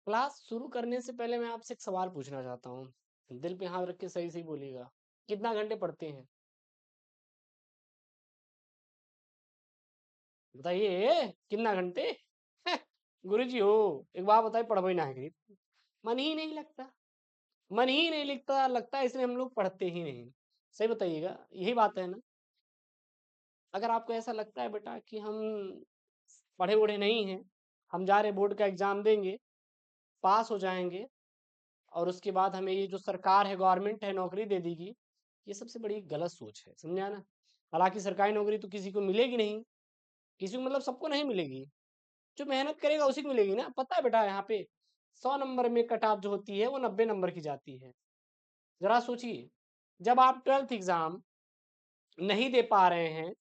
Class शुरू करने से पहले मैं आपसे एक सवाल पूछना चाहता हूँ। दिल पे हाथ रख के सही सही बोलिएगा। कितना घंटे पढ़ते हैं? बताइए कितना घंटे? गुरुजी हो, एक बात बताइए, पढ़बो ही ना करी। मन ही नहीं लगता। मन ही नहीं लगता इसलिए हम लोग पढ़ते ही नहीं। सही बताइएगा, यही बात है ना? अगर आपको ऐसा लगता है बेटा कि हम पढ़े वढ़े नहीं हैं, हम जा रहे बोर्ड का एग्जाम देंगे, पास हो जाएंगे और उसके बाद हमें ये जो सरकार है, गवर्नमेंट है, नौकरी दे देगी, ये सबसे बड़ी गलत सोच है, समझा ना? हालांकि सरकारी नौकरी तो किसी को मिलेगी नहीं, किसी को मतलब सबको नहीं मिलेगी। जो मेहनत करेगा उसी को मिलेगी ना। पता है बेटा, यहाँ पे 100 नंबर में कट ऑफ जो होती है वो 90 नंबर की जाती है। जरा सोचिए, जब आप 12th एग्जाम नहीं दे पा रहे हैं,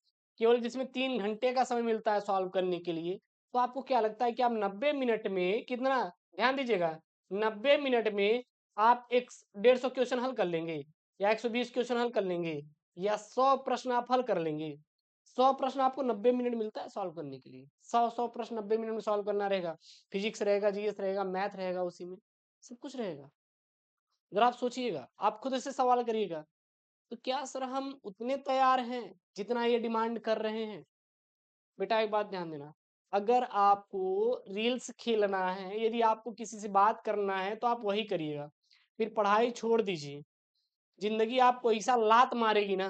केवल जिसमें 3 घंटे का समय मिलता है सॉल्व करने के लिए, तो आपको क्या लगता है कि आप 90 मिनट में कितना, ध्यान दीजिएगा, 90 मिनट में आप एक 150 क्वेश्चन हल कर लेंगे, या 120 क्वेश्चन हल कर लेंगे, या 100 प्रश्न आप हल कर लेंगे? 100 प्रश्न आपको 90 मिनट मिलता है सॉल्व करने के लिए। 100 प्रश्न 90 मिनट में सॉल्व करना रहेगा। फिजिक्स रहेगा, जीएस रहेगा, मैथ रहेगा, उसी में सब कुछ रहेगा। जरा आप सोचिएगा, आप खुद से सवाल करिएगा, तो क्या सर हम उतने तैयार हैं जितना ये डिमांड कर रहे हैं? बेटा एक बात ध्यान देना, अगर आपको रील्स खेलना है, यदि आपको किसी से बात करना है तो आप वही करिएगा, फिर पढ़ाई छोड़ दीजिए। जिंदगी आपको ऐसा लात मारेगी ना,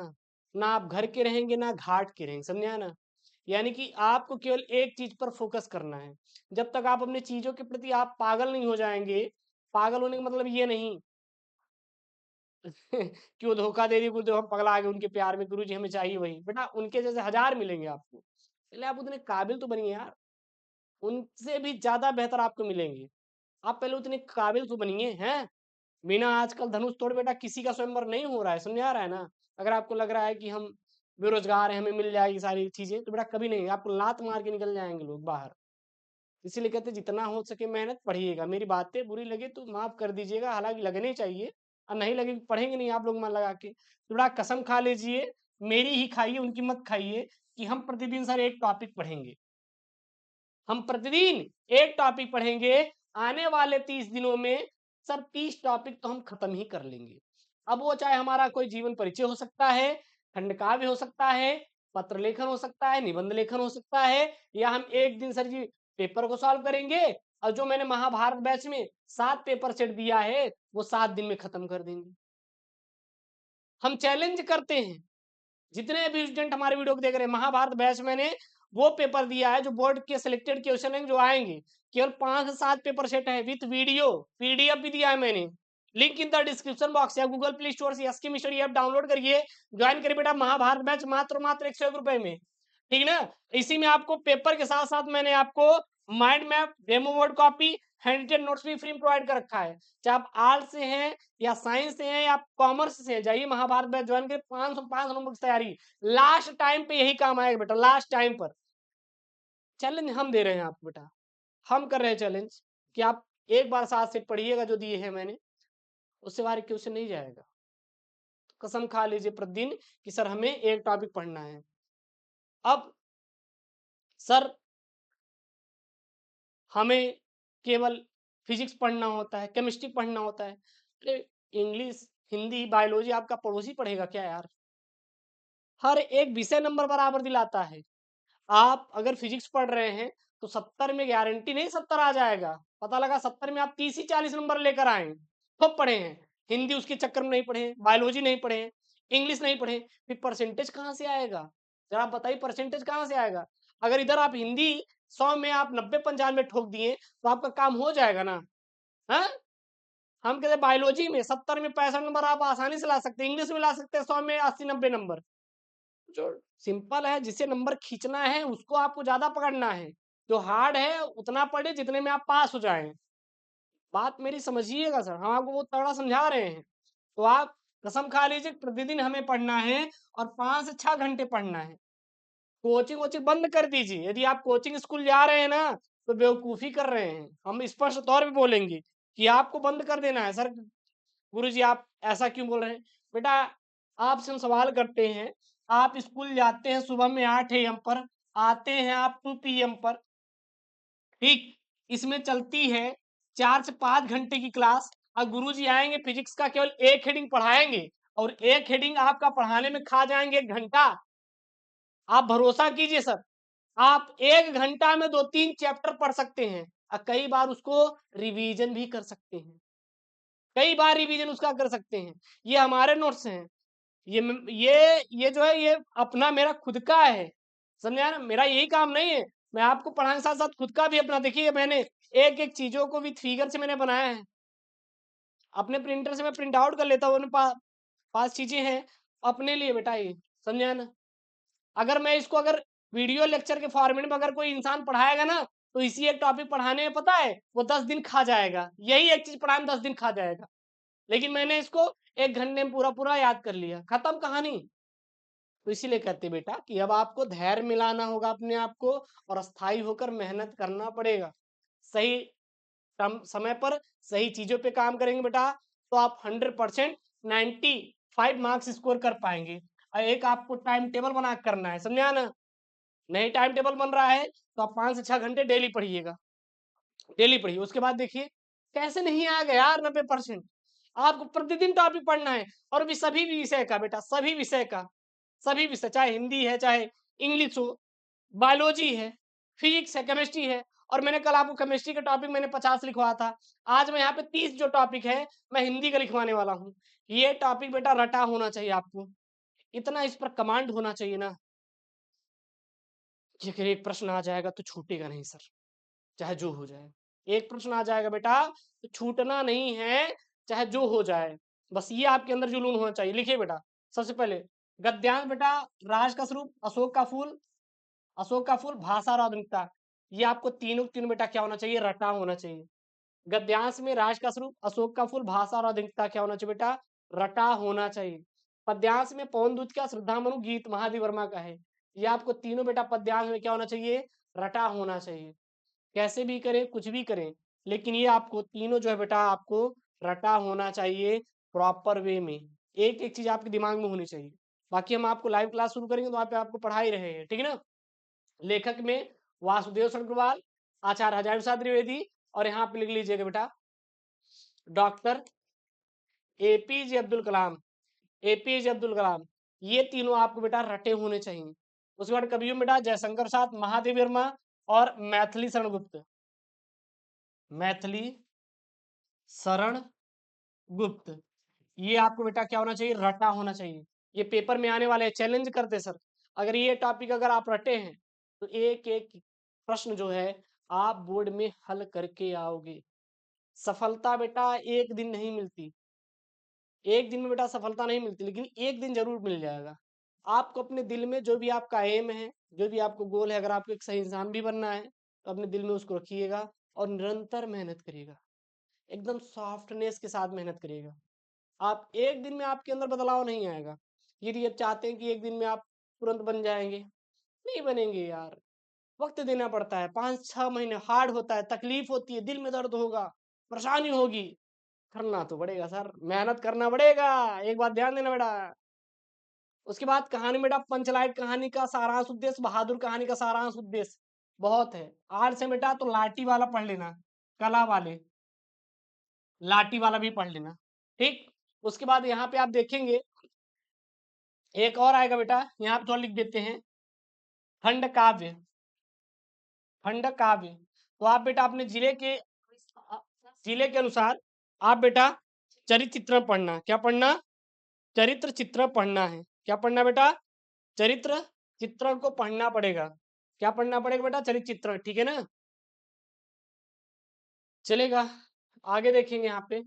ना आप घर के रहेंगे ना घाट के रहेंगे, समझा ना? यानी कि आपको केवल एक चीज पर फोकस करना है। जब तक आप अपने चीजों के प्रति आप पागल नहीं हो जाएंगे, पागल होने का मतलब ये नहीं कि वो धोखा दे रही, गुरुदेव हम पगला गए उनके प्यार में, गुरुजी हमें चाहिए वही। बेटा उनके जैसे हजार मिलेंगे आपको, पहले आप उतने काबिल तो बनिए यार। उनसे भी ज्यादा बेहतर आपको मिलेंगे। आप पहले उतने काबिल तो बनिए हैं। बिना आजकल धनुष तोड़ बेटा किसी का स्वयंवर नहीं हो रहा है, समझ आ रहा है ना? अगर आपको लग रहा है कि हम बेरोजगार हैं, हमें मिल जाएगी सारी चीजें, तो बेटा कभी नहीं, आपको लात मार के निकल जाएंगे लोग बाहर। इसीलिए कहते हैं, जितना हो सके मेहनत पढ़िएगा। मेरी बातें बुरी लगे तो माफ कर दीजिएगा, हालांकि लगनी चाहिए, और नहीं लगे पढ़ेंगे नहीं आप लोग मन लगा के। थोड़ा कसम खा लीजिए, मेरी ही खाइए, उनकी मत खाइए, कि हम प्रतिदिन सर एक टॉपिक पढ़ेंगे। हम प्रतिदिन एक टॉपिक पढ़ेंगे। आने वाले 30 दिनों में सर 30 टॉपिक तो हम खत्म ही कर लेंगे। अब वो चाहे हमारा कोई जीवन परिचय हो सकता है, खंड काव्य हो सकता है, पत्र लेखन हो सकता है, निबंध लेखन हो सकता है, या हम एक दिन सर जी पेपर को सॉल्व करेंगे, और जो मैंने महाभारत बैच में 7 पेपर सेट दिया है वो 7 दिन में खत्म कर देंगे। हम चैलेंज करते हैं, जितने भी स्टूडेंट हमारे वीडियो को देख रहे हैं, महाभारत बैच मैंने वो पेपर दिया है जो बोर्ड के सिलेक्टेड क्वेश्चन है जो आएंगे, केवल 5 से 7 पेपर सेट है विथ वीडियो, पीडीएफ भी दिया है मैंने। Link in the description box, या गूगल प्ले स्टोर से एसके मिस्टरी ऐप डाउनलोड करिए, ज्वाइन करिए बेटा महाभारत बैच, मात्र 101 रुपए में। ठीक ना? इसी में आपको पेपर के साथ साथ मैंने आपको mind map, demo board copy, hand notes भी फ्री प्रोवाइड कर रखा है। चाहे आप आर्ट्स से हैं, या साइंस से हैं, या कॉमर्स से हैं, जाइए महाभारत बैच ज्वाइन करिए। 500 नंबर की तैयारी, लास्ट टाइम पे यही काम आएगा बेटा, लास्ट टाइम पर। चैलेंज हम दे रहे हैं आपको बेटा, हम कर रहे हैं चैलेंज, कि आप एक बार 7 सेट पढ़िएगा जो दिए हैं मैंने, उससे बाहर क्वेश्चन नहीं जाएगा। तो कसम खा लीजिए प्रतिदिन कि सर हमें एक टॉपिक पढ़ना है। अब सर हमें केवल फिजिक्स पढ़ना होता है, केमिस्ट्री पढ़ना होता है, अरे इंग्लिश, हिंदी, बायोलॉजी आपका पड़ोसी पढ़ेगा क्या यार? हर एक विषय नंबर बराबर दिलाता है। आप अगर फिजिक्स पढ़ रहे हैं तो 70 में गारंटी नहीं 70 आ जाएगा, पता लगा 70 में आप 30 ही 40 नंबर लेकर आए, खूब पढ़े हैं, हिंदी उसके चक्कर में नहीं पढ़े, बायोलॉजी नहीं पढ़े, इंग्लिश नहीं पढ़े, फिर परसेंटेज कहाँ से आएगा? जरा आप बताइए परसेंटेज कहाँ से आएगा? अगर इधर आप हिंदी 100 में आप 90-95 ठोक दिए तो आपका काम हो जाएगा ना? हाँ, हम कहते बायोलॉजी में 70 में 65 नंबर आप आसानी से ला सकते हैं, इंग्लिश में ला सकते हैं 100 में 80-90 नंबर। जो सिंपल है, जिसे नंबर खींचना है उसको आपको ज्यादा पकड़ना है, जो हार्ड है उतना पढ़े जितने में आप पास हो जाएं। बात मेरी समझिएगा सर, हम आपको बहुत तगड़ा समझा रहे हैं। तो आप कसम खा लीजिए प्रतिदिन हमें पढ़ना है, और 5 से 6 घंटे पढ़ना है। कोचिंग वोचिंग बंद कर दीजिए, यदि आप कोचिंग स्कूल जा रहे हैं ना तो बेवकूफी कर रहे हैं, हम स्पष्ट तौर पे बोलेंगे कि आपको बंद कर देना है। सर गुरुजी आप ऐसा क्यों बोल रहे हैं? बेटा आपसे हम सवाल करते हैं, आप स्कूल जाते हैं सुबह में 8 AM पर, आते हैं आप 2 PM पर, ठीक? इसमें चलती है 4 से 5 घंटे की क्लास, और गुरुजी आएंगे फिजिक्स का केवल एक हेडिंग पढ़ाएंगे, और एक हेडिंग आपका पढ़ाने में खा जाएंगे 1 घंटा। आप भरोसा कीजिए सर, आप 1 घंटा में 2-3 चैप्टर पढ़ सकते हैं, और कई बार उसको रिवीजन भी कर सकते हैं, कई बार रिवीजन उसका कर सकते हैं। ये हमारे नोट्स हैं, ये जो है ये अपना मेरा खुद का है, समझे ना? मेरा यही काम नहीं है, मैं आपको पढ़ाने के साथ साथ खुद का भी अपना, देखिए मैंने एक एक चीजों को विथ फिगर से मैंने बनाया है, अपने प्रिंटर से मैं प्रिंट आउट कर लेता हूँ, पास चीजें हैं अपने लिए बेटा, ये समझे ना? अगर मैं इसको अगर वीडियो लेक्चर के फॉर्मेट में अगर कोई इंसान पढ़ाएगा ना, तो इसी एक टॉपिक पढ़ाने में पता है वो 10 दिन खा जाएगा, यही एक चीज पढ़ाने में 10 दिन खा जाएगा, लेकिन मैंने इसको 1 घंटे में पूरा पूरा याद कर लिया, खत्म कहानी। तो इसीलिए कहते बेटा कि अब आपको धैर्य मिलाना होगा अपने आप को, और अस्थायी होकर मेहनत करना पड़ेगा। सही समय पर सही चीजों पे काम करेंगे बेटा, तो आप 100% 95 मार्क्स स्कोर कर पाएंगे। और एक आपको टाइम टेबल बना के करना है, समझा ना? नहीं टाइम टेबल बन रहा है तो आप 5 से 6 घंटे डेली पढ़िएगा, डेली पढ़िए। उसके बाद देखिए कैसे नहीं आएगा यार 90%। आपको प्रतिदिन टॉपिक पढ़ना है, और भी सभी विषय का बेटा, सभी विषय का, सभी विषय, चाहे हिंदी है, चाहे इंग्लिश हो, बायोलॉजी है, फिजिक्स है, केमिस्ट्री है। और मैंने कल आपको केमिस्ट्री का टॉपिक मैंने 50 लिखवाया था, आज मैं यहाँ पे 30 जो टॉपिक है मैं हिंदी का लिखवाने वाला हूँ। ये टॉपिक बेटा रटा होना चाहिए आपको, इतना इस पर कमांड होना चाहिए ना कि अगर एक प्रश्न आ जाएगा तो छूटेगा नहीं सर, चाहे जो हो जाए। एक प्रश्न आ जाएगा बेटा तो छूटना नहीं है, चाहे जो हो जाए। बस ये आपके अंदर जुनून होना चाहिए। लिखिए बेटा, सबसे पहले गद्यांश बेटा, राज का स्वरूप, अशोक का फूल, अशोक का फूल, भाषा और आधुनिकता, ये आपको तीनों तीनों बेटा क्या होना चाहिए? रटा होना चाहिए। गद्यांश में राज का स्वरूप, अशोक का फूल, भाषा और आधुनिकता क्या होना चाहिए बेटा? रटा होना चाहिए। पद्यांश में पवन दूत का, श्रद्धा मनु, गीत महादेव वर्मा का है, ये आपको तीनों बेटा पद्यांश में क्या होना चाहिए? रटा होना चाहिए। कैसे भी करें, कुछ भी करें, लेकिन ये आपको तीनों जो है बेटा आपको रटा होना चाहिए प्रॉपर वे में। एक एक चीज आपके दिमाग में होनी चाहिए। बाकी हम आपको लाइव क्लास शुरू करेंगे तो वहाँ पे आपको पढ़ा ही रहे हैं, ठीक है ना? लेखक में वासुदेव शरणकुमार, आचार्य हजारी प्रसाद द्विवेदी, और यहाँ पे लिख लीजिएगा बेटा doctor APJ Abdul Kalam, APJ Abdul Kalam. ये तीनों आपको बेटा रटे होने चाहिए। उसके बाद कवियों में बेटा जयशंकर प्रसाद, महादेव वर्मा, और मैथिली शरण गुप्त, मैथिली शरण गुप्त, ये आपको बेटा क्या होना चाहिए? रटा होना चाहिए। ये पेपर में आने वाले चैलेंज करते सर, अगर ये टॉपिक अगर आप रटे हैं तो एक एक प्रश्न जो है आप बोर्ड में हल करके आओगे। सफलता बेटा एक दिन नहीं मिलती, एक दिन में बेटा सफलता नहीं मिलती, लेकिन एक दिन जरूर मिल जाएगा। आपको अपने दिल में जो भी आपका एम है, जो भी आपको गोल है, अगर आपको एक सही इंसान भी बनना है तो अपने दिल में उसको रखिएगा, और निरंतर मेहनत करिएगा, एकदम सॉफ्टनेस के साथ मेहनत करिएगा। आप एक दिन में आपके अंदर बदलाव नहीं आएगा। यदि आप चाहते हैं कि एक दिन में आप तुरंत बन जाएंगे, नहीं बनेंगे यार, वक्त देना पड़ता है। 5-6 महीने हार्ड होता है, तकलीफ होती है, दिल में दर्द होगा, परेशानी होगी, करना तो पड़ेगा सर, मेहनत करना पड़ेगा। एक बात ध्यान देना बेटा। उसके बाद कहानी बेटा, पंचलाइट कहानी का सारांश उद्देश्य, बहादुर कहानी का सारांश उद्देश्य बहुत है। आर्ट से बेटा तो लाठी वाला पढ़ लेना, कला वाले लाठी वाला भी पढ़ लेना, ठीक। उसके बाद यहाँ पे आप देखेंगे एक और आएगा बेटा, यहाँ पे थोड़ा लिख देते हैं, खंड काव्य, खंड काव्य। तो आप बेटा अपने जिले के अनुसार आप बेटा चरित्र चित्रण पढ़ना। क्या पढ़ना? चरित्र चित्रण पढ़ना है। क्या पढ़ना बेटा? चरित्र चित्रण को पढ़ना पड़ेगा। क्या पढ़ना पड़ेगा बेटा? चरित्र चित्रण, ठीक है ना? चलेगा, आगे देखेंगे यहाँ पे।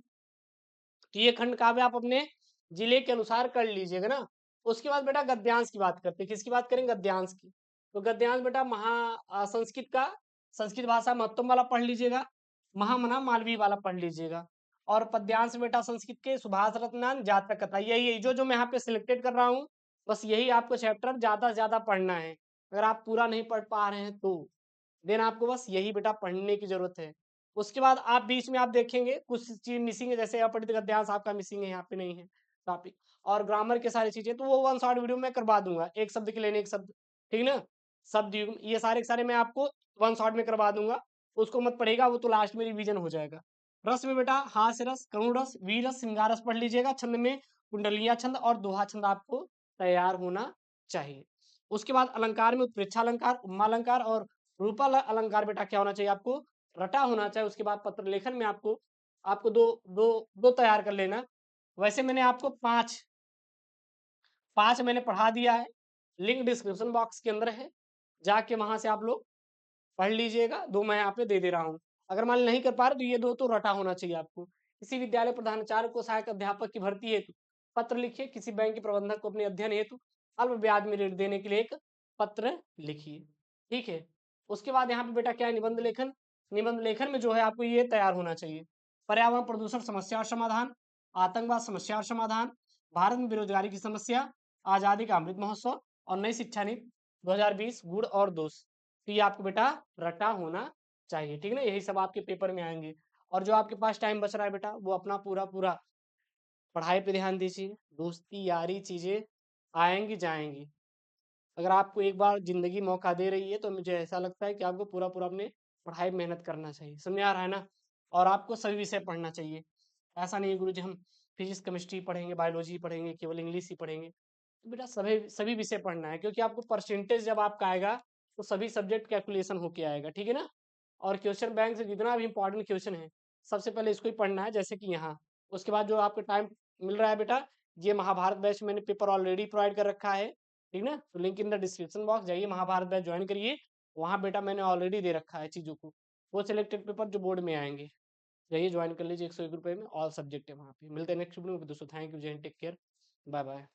तो ये खंड काव्य आप अपने जिले के अनुसार कर लीजिएगा ना। उसके बाद बेटा गद्यांश की बात करते हैं। किसकी बात करेंगे? गद्यांश की। तो गद्यांश बेटा संस्कृत का, संस्कृत भाषा महत्तम वाला पढ़ लीजिएगा, महामना मालवीय वाला पढ़ लीजिएगा। और पद्यांश बेटा संस्कृत के सुभाष रत्नान, जातक कथा, यही जो मैं यहाँ पे सिलेक्टेड कर रहा हूँ, बस यही आपको चैप्टर ज्यादा से ज्यादा पढ़ना है। अगर आप पूरा नहीं पढ़ पा रहे हैं तो देन आपको बस यही बेटा पढ़ने की जरूरत है। उसके बाद आप बीच में आप देखेंगे कुछ चीज मिसिंग है, जैसे अपठित गद्यांश आपका मिसिंग है, यहाँ पे नहीं है टॉपिक, और ग्रामर के सारी चीजें, तो वो वन शॉट वीडियो में करवा दूंगा, एक शब्द के लेने एक शब्द, ठीक ना? शब्द युग्म ये सारे के सारे मैं आपको वन शॉट में करवा दूंगा, उसको मत पढ़ेगा, वो तो लास्ट में रिवीजन हो जाएगा। रस में बेटा हास्य रस, करुण रस, वीर रस, श्रृंगार रस पढ़ लीजिएगा। छंद में कुंडलिया छंद और दोहा छंद आपको तैयार होना चाहिए। उसके बाद अलंकार में उत्प्रेक्षा अलंकार, उपमा अलंकार और रूपा अलंकार बेटा क्या होना चाहिए आपको? रटा होना चाहिए। उसके बाद पत्र लेखन में आपको आपको दो दो दो तैयार कर लेना। वैसे मैंने आपको पांच मैंने पढ़ा दिया है, लिंक डिस्क्रिप्शन बॉक्स के अंदर है, जाके वहां से आप लोग पढ़ लीजिएगा। दो मैं यहाँ पे दे दे रहा हूँ। अगर मान ली नहीं कर पा रहे तो ये दो तो रटा होना चाहिए आपको। किसी विद्यालय प्रधानाचार्य को सहायक अध्यापक की भर्ती हेतु पत्र लिखिए। किसी बैंक के प्रबंधक को अपने अध्ययन हेतु अल्प ब्याज में ऋण देने के लिए एक पत्र लिखिए। ठीक है। उसके बाद यहाँ पे बेटा क्या है? निबंध लेखन। निबंध लेखन में जो है आपको ये तैयार होना चाहिए। पर्यावरण प्रदूषण समस्या और समाधान, आतंकवाद समस्या और समाधान, भारत में बेरोजगारी की समस्या, आजादी का अमृत महोत्सव और नई शिक्षा नीति 2020 गुण और दोष। तो ये आपको बेटा रटा होना चाहिए। ठीक है ना? यही सब आपके पेपर में आएंगे। और जो आपके पास टाइम बच रहा है बेटा वो अपना पूरा पूरा पढ़ाई पे ध्यान दीजिए। दोस्ती यारी चीजें आएंगी जाएंगी। अगर आपको एक बार जिंदगी मौका दे रही है तो मुझे ऐसा लगता है कि आपको पूरा पूरा अपने पढ़ाई में मेहनत करना चाहिए। समझ आ रहा है ना? और आपको सभी विषय पढ़ना चाहिए। ऐसा नहीं है गुरु जी हम फिजिक्स केमिस्ट्री पढ़ेंगे, बायोलॉजी पढ़ेंगे, केवल इंग्लिश ही पढ़ेंगे। तो बेटा सभी सभी विषय पढ़ना है, क्योंकि आपको परसेंटेज जब आपका आएगा तो सभी सब्जेक्ट कैलकुलेशन होके आएगा। ठीक है ना? और क्वेश्चन बैंक से जितना भी इंपॉर्टेंट क्वेश्चन है सबसे पहले इसको ही पढ़ना है, जैसे कि यहाँ। उसके बाद जो आपको टाइम मिल रहा है बेटा, ये महाभारत बैच मैंने पेपर ऑलरेडी प्रोवाइड कर रखा है। ठीक ना? तो link in the description box, जाइए महाभारत बैच ज्वाइन करिए। वहाँ बेटा मैंने ऑलरेडी दे रखा है चीज़ों को, वो सिलेक्टेड पेपर जो बोर्ड में आएंगे। जाइए ज्वाइन कर लीजिए, 101 रुपये में ऑल सब्जेक्ट है वहाँ पे। मिलते हैं नेक्स्ट वीडियो में दोस्तों। Thank you, Jai Hind, take care, bye bye.